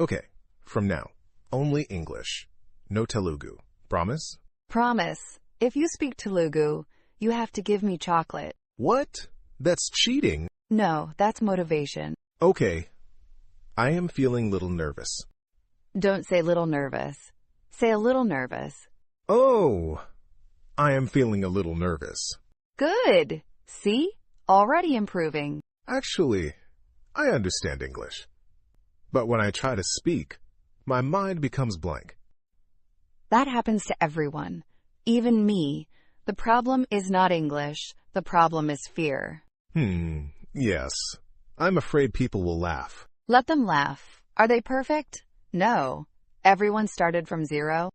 Okay, from now, only English. No Telugu. Promise? Promise. If you speak Telugu, you have to give me chocolate. What? That's cheating. No, that's motivation. Okay. I am feeling a little nervous. Don't say little nervous. Say a little nervous. Oh, I am feeling a little nervous. Good. See? Already improving. Actually, I understand English. But when I try to speak, my mind becomes blank. That happens to everyone. Even me. The problem is not English. The problem is fear. Yes. I'm afraid people will laugh. Let them laugh. Are they perfect? No. Everyone started from zero.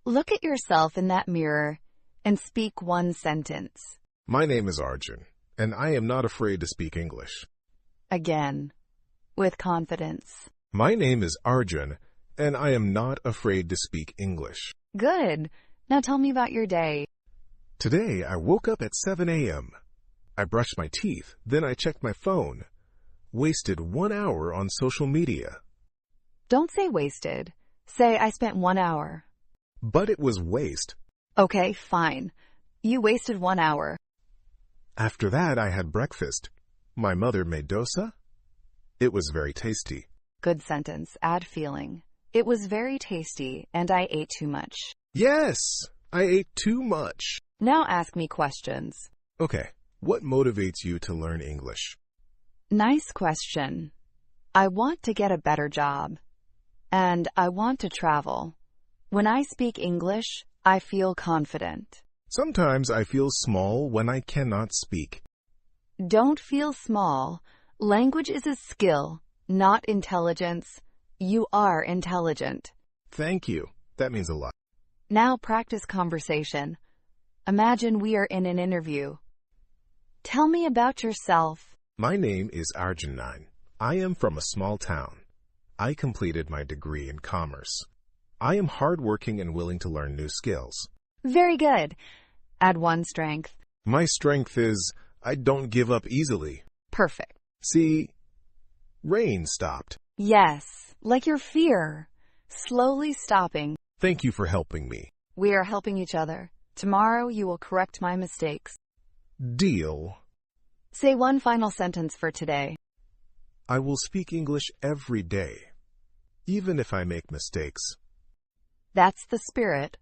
Look at yourself in that mirror and speak one sentence. My name is Arjun, and I am not afraid to speak English. Again, with confidence. My name is Arjun, and I am not afraid to speak English. Good. Now tell me about your day. Today, I woke up at 7 a.m. I brushed my teeth, then I checked my phone. Wasted 1 hour on social media. Don't say wasted. Say I spent 1 hour. But it was waste. Okay, fine. You wasted 1 hour. After that, I had breakfast. My mother made dosa. It was very tasty. Good sentence. Add feeling. It was very tasty, and I ate too much. Yes, I ate too much. Now ask me questions. Okay, what motivates you to learn English? Nice question. I want to get a better job. And I want to travel. When I speak English, I feel confident. Sometimes I feel small when I cannot speak. Don't feel small. Language is a skill, not intelligence. You are intelligent. Thank you. That means a lot. Now practice conversation. Imagine we are in an interview. Tell me about yourself. My name is Arjun. I am from a small town. I completed my degree in commerce. I am hardworking and willing to learn new skills. Very good. Add one strength. My strength is I don't give up easily. Perfect. See, rain stopped. Yes, like your fear. Slowly stopping. Thank you for helping me. We are helping each other. Tomorrow you will correct my mistakes. Deal. Say one final sentence for today. I will speak English every day, even if I make mistakes. That's the spirit.